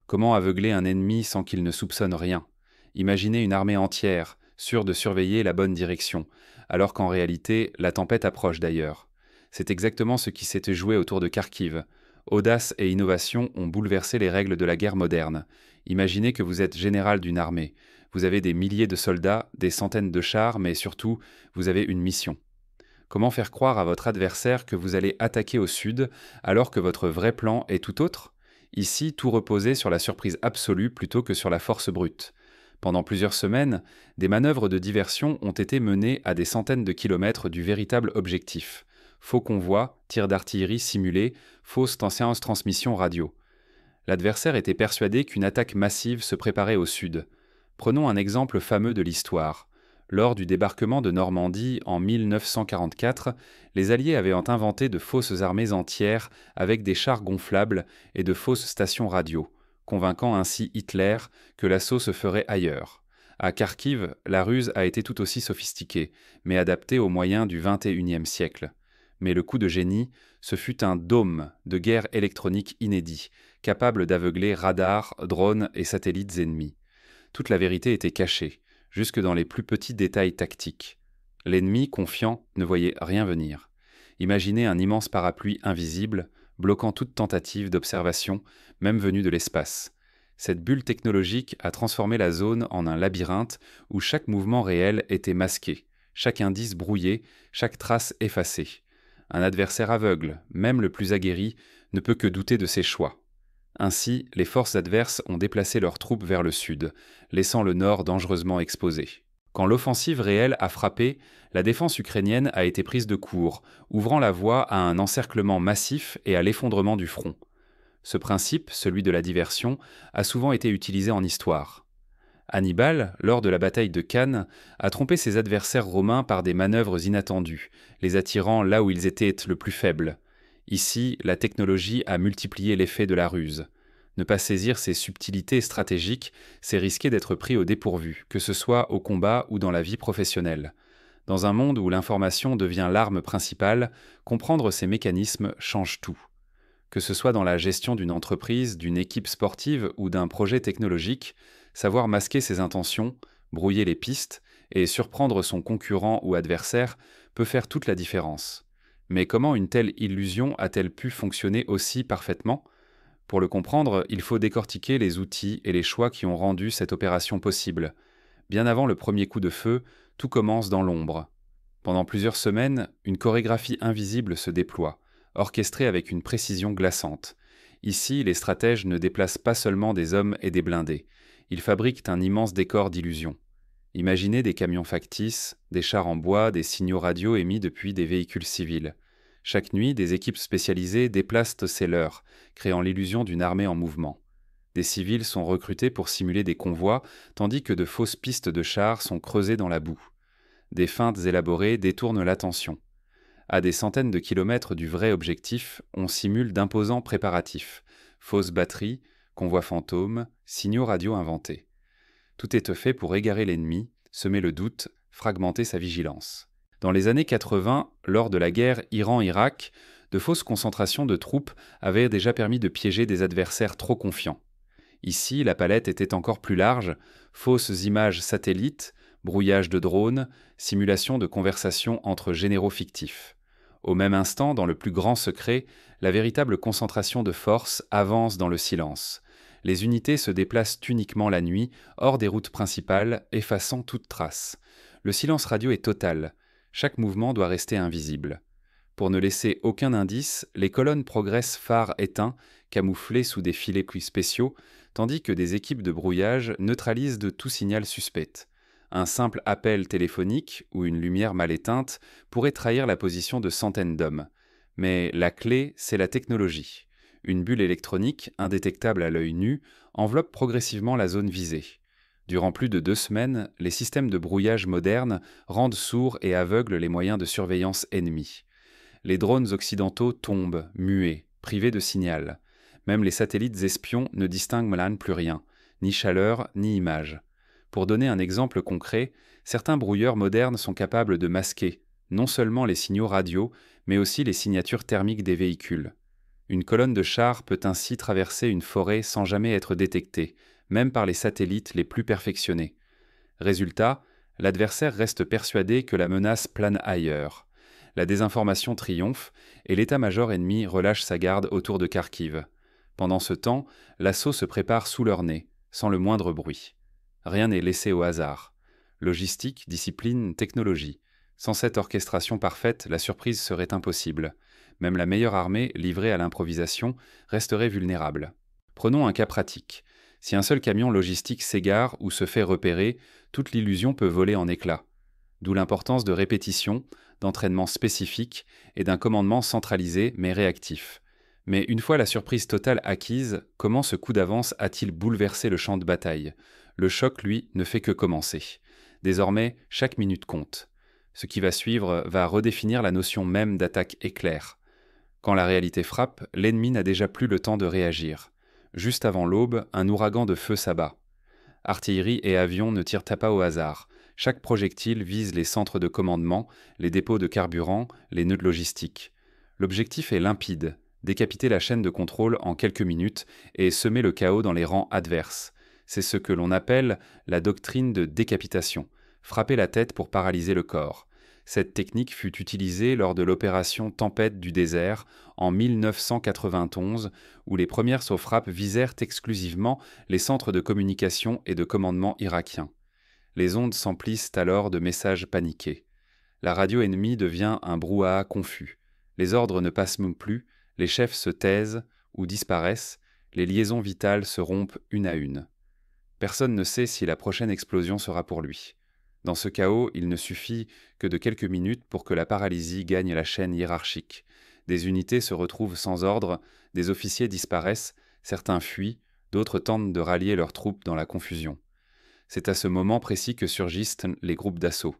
Comment aveugler un ennemi sans qu'il ne soupçonne rien? Imaginez une armée entière, sûre de surveiller la bonne direction, alors qu'en réalité, la tempête approche d'ailleurs. C'est exactement ce qui s'était joué autour de Kharkiv. Audace et innovation ont bouleversé les règles de la guerre moderne. Imaginez que vous êtes général d'une armée. Vous avez des milliers de soldats, des centaines de chars, mais surtout, vous avez une mission. Comment faire croire à votre adversaire que vous allez attaquer au sud alors que votre vrai plan est tout autre? Ici, tout reposait sur la surprise absolue plutôt que sur la force brute. Pendant plusieurs semaines, des manœuvres de diversion ont été menées à des centaines de kilomètres du véritable objectif. Faux convois, tirs d'artillerie simulés, fausses séances transmission radio. L'adversaire était persuadé qu'une attaque massive se préparait au sud. Prenons un exemple fameux de l'histoire. Lors du débarquement de Normandie en 1944, les Alliés avaient inventé de fausses armées entières avec des chars gonflables et de fausses stations radio, convainquant ainsi Hitler que l'assaut se ferait ailleurs. À Kharkiv, la ruse a été tout aussi sophistiquée, mais adaptée aux moyens du XXIe siècle. Mais le coup de génie, ce fut un dôme de guerre électronique inédit, capable d'aveugler radars, drones et satellites ennemis. Toute la vérité était cachée, jusque dans les plus petits détails tactiques. L'ennemi, confiant, ne voyait rien venir. Imaginez un immense parapluie invisible, bloquant toute tentative d'observation, même venue de l'espace. Cette bulle technologique a transformé la zone en un labyrinthe où chaque mouvement réel était masqué, chaque indice brouillé, chaque trace effacée. Un adversaire aveugle, même le plus aguerri, ne peut que douter de ses choix. Ainsi, les forces adverses ont déplacé leurs troupes vers le sud, laissant le nord dangereusement exposé. Quand l'offensive réelle a frappé, la défense ukrainienne a été prise de court, ouvrant la voie à un encerclement massif et à l'effondrement du front. Ce principe, celui de la diversion, a souvent été utilisé en histoire. Hannibal, lors de la bataille de Cannes, a trompé ses adversaires romains par des manœuvres inattendues, les attirant là où ils étaient le plus faibles. Ici, la technologie a multiplié l'effet de la ruse. Ne pas saisir ces subtilités stratégiques, c'est risquer d'être pris au dépourvu, que ce soit au combat ou dans la vie professionnelle. Dans un monde où l'information devient l'arme principale, comprendre ces mécanismes change tout. Que ce soit dans la gestion d'une entreprise, d'une équipe sportive ou d'un projet technologique, savoir masquer ses intentions, brouiller les pistes et surprendre son concurrent ou adversaire peut faire toute la différence. Mais comment une telle illusion a-t-elle pu fonctionner aussi parfaitement? Pour le comprendre, il faut décortiquer les outils et les choix qui ont rendu cette opération possible. Bien avant le premier coup de feu, tout commence dans l'ombre. Pendant plusieurs semaines, une chorégraphie invisible se déploie, orchestrée avec une précision glaçante. Ici, les stratèges ne déplacent pas seulement des hommes et des blindés, ils fabriquent un immense décor d'illusions. Imaginez des camions factices, des chars en bois, des signaux radio émis depuis des véhicules civils. Chaque nuit, des équipes spécialisées déplacent ces leurs, créant l'illusion d'une armée en mouvement. Des civils sont recrutés pour simuler des convois, tandis que de fausses pistes de chars sont creusées dans la boue. Des feintes élaborées détournent l'attention. À des centaines de kilomètres du vrai objectif, on simule d'imposants préparatifs, fausses batteries, convois fantômes, signaux radio inventés. Tout est fait pour égarer l'ennemi, semer le doute, fragmenter sa vigilance. Dans les années 80, lors de la guerre Iran-Irak, de fausses concentrations de troupes avaient déjà permis de piéger des adversaires trop confiants. Ici, la palette était encore plus large, fausses images satellites, brouillage de drones, simulation de conversations entre généraux fictifs. Au même instant, dans le plus grand secret, la véritable concentration de force avance dans le silence. Les unités se déplacent uniquement la nuit, hors des routes principales, effaçant toute trace. Le silence radio est total. Chaque mouvement doit rester invisible. Pour ne laisser aucun indice, les colonnes progressent phares éteints, camouflés sous des filets spéciaux, tandis que des équipes de brouillage neutralisent de tout signal suspect. Un simple appel téléphonique ou une lumière mal éteinte pourrait trahir la position de centaines d'hommes. Mais la clé, c'est la technologie. Une bulle électronique, indétectable à l'œil nu, enveloppe progressivement la zone visée. Durant plus de 2 semaines, les systèmes de brouillage modernes rendent sourds et aveugles les moyens de surveillance ennemis. Les drones occidentaux tombent, muets, privés de signal. Même les satellites espions ne distinguent là plus rien, ni chaleur, ni image. Pour donner un exemple concret, certains brouilleurs modernes sont capables de masquer non seulement les signaux radio, mais aussi les signatures thermiques des véhicules. Une colonne de chars peut ainsi traverser une forêt sans jamais être détectée, même par les satellites les plus perfectionnés. Résultat, l'adversaire reste persuadé que la menace plane ailleurs. La désinformation triomphe et l'état-major ennemi relâche sa garde autour de Kharkiv. Pendant ce temps, l'assaut se prépare sous leur nez, sans le moindre bruit. Rien n'est laissé au hasard. Logistique, discipline, technologie. Sans cette orchestration parfaite, la surprise serait impossible. Même la meilleure armée, livrée à l'improvisation, resterait vulnérable. Prenons un cas pratique. Si un seul camion logistique s'égare ou se fait repérer, toute l'illusion peut voler en éclats. D'où l'importance de répétitions, d'entraînements spécifiques et d'un commandement centralisé mais réactif. Mais une fois la surprise totale acquise, comment ce coup d'avance a-t-il bouleversé le champ de bataille? Le choc, lui, ne fait que commencer. Désormais, chaque minute compte. Ce qui va suivre va redéfinir la notion même d'attaque éclair. Quand la réalité frappe, l'ennemi n'a déjà plus le temps de réagir. Juste avant l'aube, un ouragan de feu s'abat. Artillerie et avions ne tirent pas au hasard. Chaque projectile vise les centres de commandement, les dépôts de carburant, les nœuds de logistique. L'objectif est limpide, décapiter la chaîne de contrôle en quelques minutes et semer le chaos dans les rangs adverses. C'est ce que l'on appelle la doctrine de décapitation, frapper la tête pour paralyser le corps. Cette technique fut utilisée lors de l'opération Tempête du désert en 1991, où les premières sauve-frappes visèrent exclusivement les centres de communication et de commandement irakiens. Les ondes s'emplissent alors de messages paniqués. La radio ennemie devient un brouhaha confus. Les ordres ne passent même plus, les chefs se taisent ou disparaissent, les liaisons vitales se rompent une à une. Personne ne sait si la prochaine explosion sera pour lui. Dans ce chaos, il ne suffit que de quelques minutes pour que la paralysie gagne la chaîne hiérarchique. Des unités se retrouvent sans ordre, des officiers disparaissent, certains fuient, d'autres tentent de rallier leurs troupes dans la confusion. C'est à ce moment précis que surgissent les groupes d'assaut.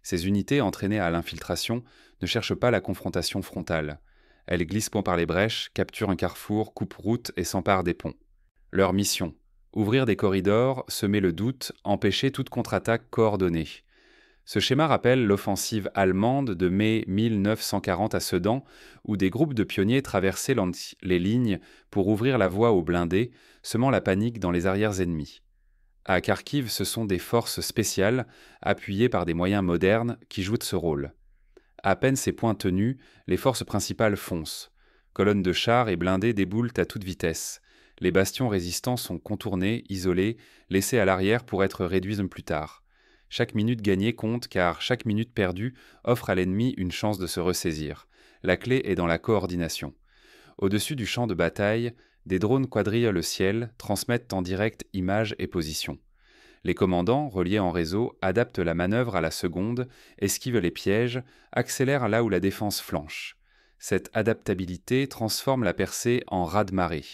Ces unités, entraînées à l'infiltration, ne cherchent pas la confrontation frontale. Elles glissent par les brèches, capturent un carrefour, coupent route et s'emparent des ponts. Leur mission: ouvrir des corridors, semer le doute, empêcher toute contre-attaque coordonnée. Ce schéma rappelle l'offensive allemande de mai 1940 à Sedan, où des groupes de pionniers traversaient les lignes pour ouvrir la voie aux blindés, semant la panique dans les arrières ennemis. À Kharkiv, ce sont des forces spéciales, appuyées par des moyens modernes, qui jouent ce rôle. À peine ces points tenus, les forces principales foncent. Colonnes de chars et blindés déboulent à toute vitesse. Les bastions résistants sont contournés, isolés, laissés à l'arrière pour être réduits plus tard. Chaque minute gagnée compte car chaque minute perdue offre à l'ennemi une chance de se ressaisir. La clé est dans la coordination. Au-dessus du champ de bataille, des drones quadrillent le ciel, transmettent en direct images et positions. Les commandants, reliés en réseau, adaptent la manœuvre à la seconde, esquivent les pièges, accélèrent là où la défense flanche. Cette adaptabilité transforme la percée en raz-de-marée.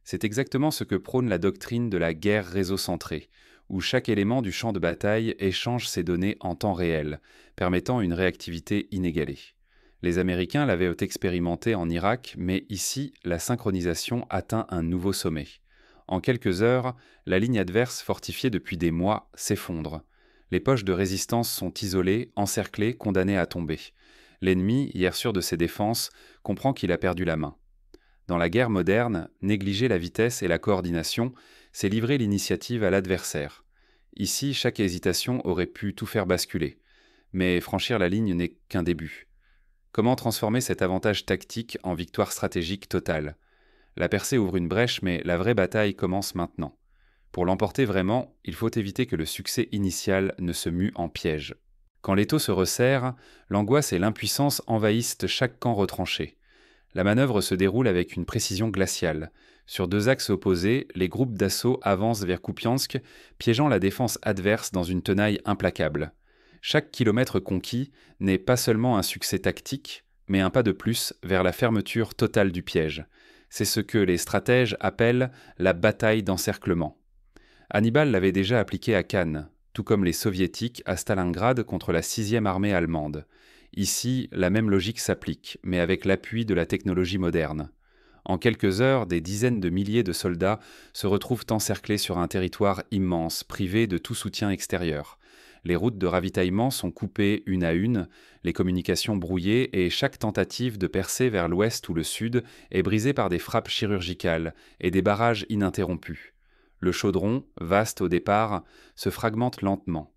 C'est exactement ce que prône la doctrine de la guerre réseau-centrée, où chaque élément du champ de bataille échange ses données en temps réel, permettant une réactivité inégalée. Les Américains l'avaient expérimenté en Irak, mais ici, la synchronisation atteint un nouveau sommet. En quelques heures, la ligne adverse, fortifiée depuis des mois, s'effondre. Les poches de résistance sont isolées, encerclées, condamnées à tomber. L'ennemi, hier sûr de ses défenses, comprend qu'il a perdu la main. Dans la guerre moderne, négliger la vitesse et la coordination, c'est livrer l'initiative à l'adversaire. Ici, chaque hésitation aurait pu tout faire basculer. Mais franchir la ligne n'est qu'un début. Comment transformer cet avantage tactique en victoire stratégique totale? La percée ouvre une brèche, mais la vraie bataille commence maintenant. Pour l'emporter vraiment, il faut éviter que le succès initial ne se mue en piège. Quand l'étau se resserre, l'angoisse et l'impuissance envahissent chaque camp retranché. La manœuvre se déroule avec une précision glaciale. Sur deux axes opposés, les groupes d'assaut avancent vers Kupiansk, piégeant la défense adverse dans une tenaille implacable. Chaque kilomètre conquis n'est pas seulement un succès tactique, mais un pas de plus vers la fermeture totale du piège. C'est ce que les stratèges appellent la bataille d'encerclement. Hannibal l'avait déjà appliqué à Cannes, tout comme les soviétiques à Stalingrad contre la 6e armée allemande. Ici, la même logique s'applique, mais avec l'appui de la technologie moderne. En quelques heures, des dizaines de milliers de soldats se retrouvent encerclés sur un territoire immense, privé de tout soutien extérieur. Les routes de ravitaillement sont coupées une à une, les communications brouillées et chaque tentative de percer vers l'ouest ou le sud est brisée par des frappes chirurgicales et des barrages ininterrompus. Le chaudron, vaste au départ, se fragmente lentement.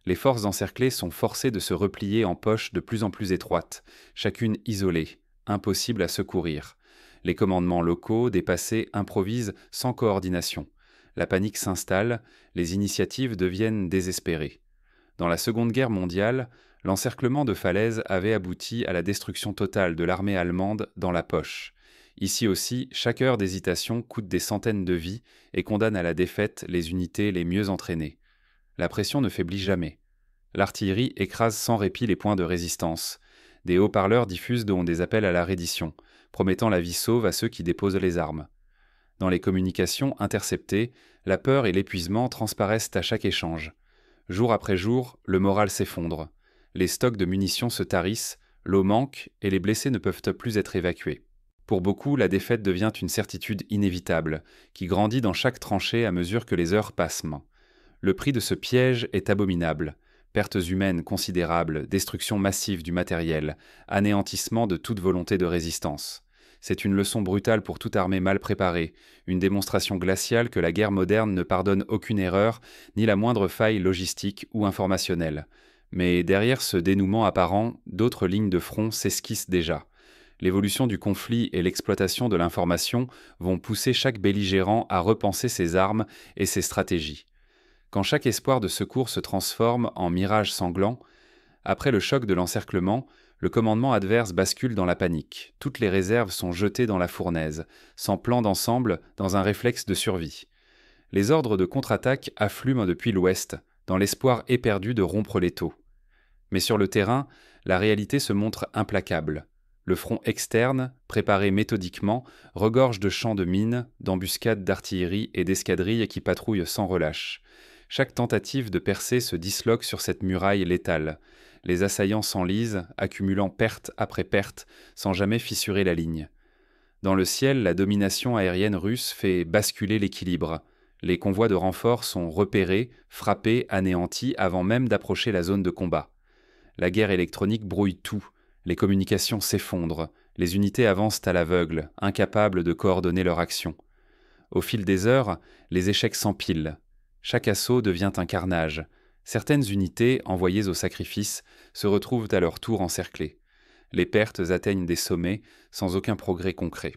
Les forces encerclées sont forcées de se replier en poches de plus en plus étroites, chacune isolée, impossible à secourir. Les commandements locaux, dépassés, improvisent sans coordination. La panique s'installe, les initiatives deviennent désespérées. Dans la Seconde Guerre mondiale, l'encerclement de Falaise avait abouti à la destruction totale de l'armée allemande dans la poche. Ici aussi, chaque heure d'hésitation coûte des centaines de vies et condamne à la défaite les unités les mieux entraînées. La pression ne faiblit jamais. L'artillerie écrase sans répit les points de résistance. Des haut-parleurs diffusent donc des appels à la reddition, promettant la vie sauve à ceux qui déposent les armes. Dans les communications interceptées, la peur et l'épuisement transparaissent à chaque échange. Jour après jour, le moral s'effondre. Les stocks de munitions se tarissent, l'eau manque et les blessés ne peuvent plus être évacués. Pour beaucoup, la défaite devient une certitude inévitable, qui grandit dans chaque tranchée à mesure que les heures passent. Le prix de ce piège est abominable. Pertes humaines considérables, destruction massive du matériel, anéantissement de toute volonté de résistance. C'est une leçon brutale pour toute armée mal préparée, une démonstration glaciale que la guerre moderne ne pardonne aucune erreur, ni la moindre faille logistique ou informationnelle. Mais derrière ce dénouement apparent, d'autres lignes de front s'esquissent déjà. L'évolution du conflit et l'exploitation de l'information vont pousser chaque belligérant à repenser ses armes et ses stratégies. Quand chaque espoir de secours se transforme en mirage sanglant, après le choc de l'encerclement, le commandement adverse bascule dans la panique. Toutes les réserves sont jetées dans la fournaise, sans plan d'ensemble, dans un réflexe de survie. Les ordres de contre-attaque affluent depuis l'ouest, dans l'espoir éperdu de rompre l'étau. Mais sur le terrain, la réalité se montre implacable. Le front externe, préparé méthodiquement, regorge de champs de mines, d'embuscades d'artillerie et d'escadrilles qui patrouillent sans relâche. Chaque tentative de percer se disloque sur cette muraille létale. Les assaillants s'enlisent, accumulant perte après perte, sans jamais fissurer la ligne. Dans le ciel, la domination aérienne russe fait basculer l'équilibre. Les convois de renforts sont repérés, frappés, anéantis avant même d'approcher la zone de combat. La guerre électronique brouille tout. Les communications s'effondrent. Les unités avancent à l'aveugle, incapables de coordonner leur action. Au fil des heures, les échecs s'empilent. Chaque assaut devient un carnage. Certaines unités, envoyées au sacrifice, se retrouvent à leur tour encerclées. Les pertes atteignent des sommets, sans aucun progrès concret.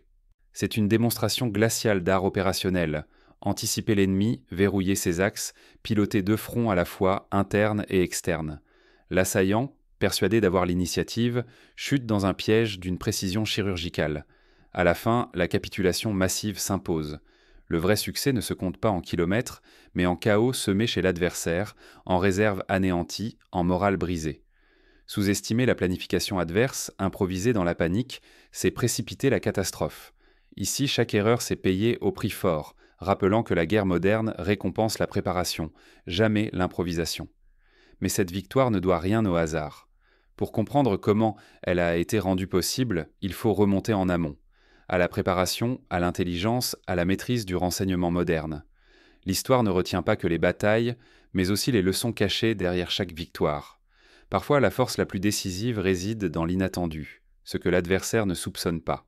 C'est une démonstration glaciale d'art opérationnel. Anticiper l'ennemi, verrouiller ses axes, piloter deux fronts à la fois, internes et externes. L'assaillant, persuadé d'avoir l'initiative, chute dans un piège d'une précision chirurgicale. À la fin, la capitulation massive s'impose. Le vrai succès ne se compte pas en kilomètres, mais en chaos semé chez l'adversaire, en réserve anéantie, en morale brisée. Sous-estimer la planification adverse, improviser dans la panique, c'est précipiter la catastrophe. Ici, chaque erreur s'est payée au prix fort, rappelant que la guerre moderne récompense la préparation, jamais l'improvisation. Mais cette victoire ne doit rien au hasard. Pour comprendre comment elle a été rendue possible, il faut remonter en amont. À la préparation, à l'intelligence, à la maîtrise du renseignement moderne. L'histoire ne retient pas que les batailles, mais aussi les leçons cachées derrière chaque victoire. Parfois, la force la plus décisive réside dans l'inattendu, ce que l'adversaire ne soupçonne pas.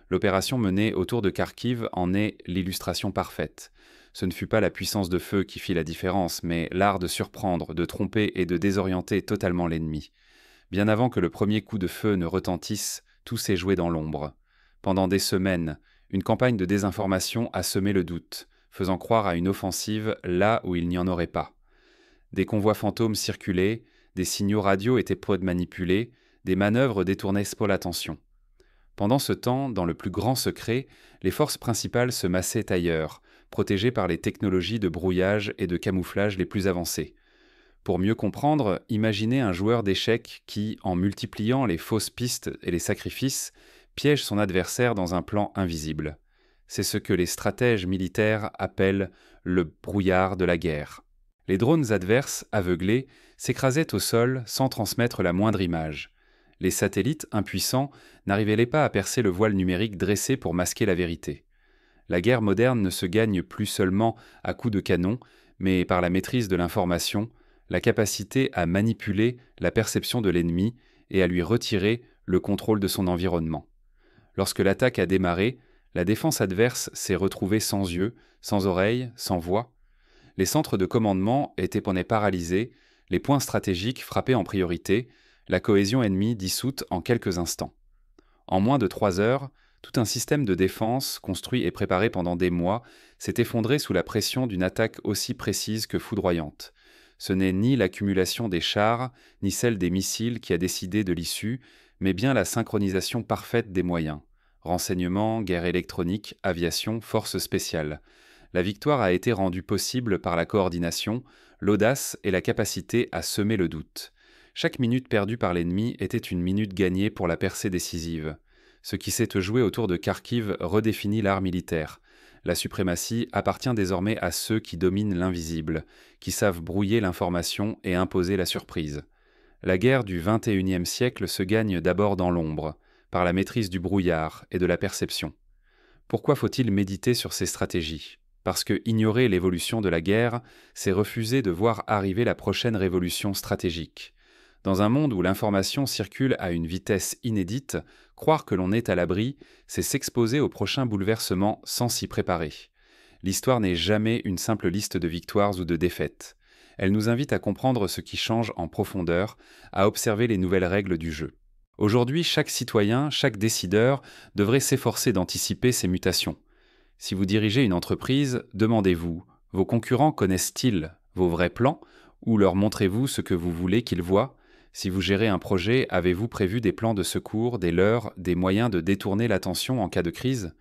L'opération menée autour de Kharkiv en est l'illustration parfaite. Ce ne fut pas la puissance de feu qui fit la différence, mais l'art de surprendre, de tromper et de désorienter totalement l'ennemi. Bien avant que le premier coup de feu ne retentisse, tout s'est joué dans l'ombre. Pendant des semaines, une campagne de désinformation a semé le doute, faisant croire à une offensive là où il n'y en aurait pas. Des convois fantômes circulaient, des signaux radio étaient peu manipulés, des manœuvres détournaient l'attention. Pendant ce temps, dans le plus grand secret, les forces principales se massaient ailleurs, protégées par les technologies de brouillage et de camouflage les plus avancées. Pour mieux comprendre, imaginez un joueur d'échecs qui, en multipliant les fausses pistes et les sacrifices, piège son adversaire dans un plan invisible. C'est ce que les stratèges militaires appellent le brouillard de la guerre. Les drones adverses, aveuglés, s'écrasaient au sol sans transmettre la moindre image. Les satellites, impuissants, n'arrivaient pas à percer le voile numérique dressé pour masquer la vérité. La guerre moderne ne se gagne plus seulement à coups de canon, mais par la maîtrise de l'information, la capacité à manipuler la perception de l'ennemi et à lui retirer le contrôle de son environnement. Lorsque l'attaque a démarré, la défense adverse s'est retrouvée sans yeux, sans oreilles, sans voix. Les centres de commandement étaient paralysés, les points stratégiques frappés en priorité, la cohésion ennemie dissoute en quelques instants. En moins de 3 heures, tout un système de défense, construit et préparé pendant des mois, s'est effondré sous la pression d'une attaque aussi précise que foudroyante. Ce n'est ni l'accumulation des chars, ni celle des missiles qui a décidé de l'issue, mais bien la synchronisation parfaite des moyens. Renseignements, guerre électronique, aviation, forces spéciales. La victoire a été rendue possible par la coordination, l'audace et la capacité à semer le doute. Chaque minute perdue par l'ennemi était une minute gagnée pour la percée décisive. Ce qui s'est joué autour de Kharkiv redéfinit l'art militaire. La suprématie appartient désormais à ceux qui dominent l'invisible, qui savent brouiller l'information et imposer la surprise. La guerre du XXIe siècle se gagne d'abord dans l'ombre, par la maîtrise du brouillard et de la perception. Pourquoi faut-il méditer sur ces stratégies ? Parce que ignorer l'évolution de la guerre, c'est refuser de voir arriver la prochaine révolution stratégique. Dans un monde où l'information circule à une vitesse inédite, croire que l'on est à l'abri, c'est s'exposer au prochain bouleversement sans s'y préparer. L'histoire n'est jamais une simple liste de victoires ou de défaites. Elle nous invite à comprendre ce qui change en profondeur, à observer les nouvelles règles du jeu. Aujourd'hui, chaque citoyen, chaque décideur devrait s'efforcer d'anticiper ces mutations. Si vous dirigez une entreprise, demandez-vous, vos concurrents connaissent-ils vos vrais plans ou leur montrez-vous ce que vous voulez qu'ils voient ? Si vous gérez un projet, avez-vous prévu des plans de secours, des leurres, des moyens de détourner l'attention en cas de crise ?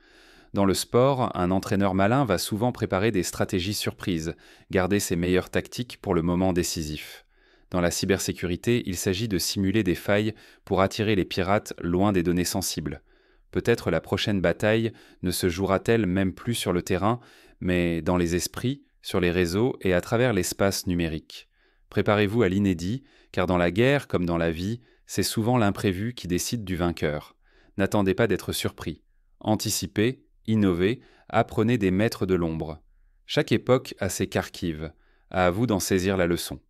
Dans le sport, un entraîneur malin va souvent préparer des stratégies surprises, garder ses meilleures tactiques pour le moment décisif. Dans la cybersécurité, il s'agit de simuler des failles pour attirer les pirates loin des données sensibles. Peut-être la prochaine bataille ne se jouera-t-elle même plus sur le terrain, mais dans les esprits, sur les réseaux et à travers l'espace numérique. Préparez-vous à l'inédit, car dans la guerre comme dans la vie, c'est souvent l'imprévu qui décide du vainqueur. N'attendez pas d'être surpris. Anticipez, innovez, apprenez des maîtres de l'ombre. Chaque époque a ses Kharkiv. À vous d'en saisir la leçon.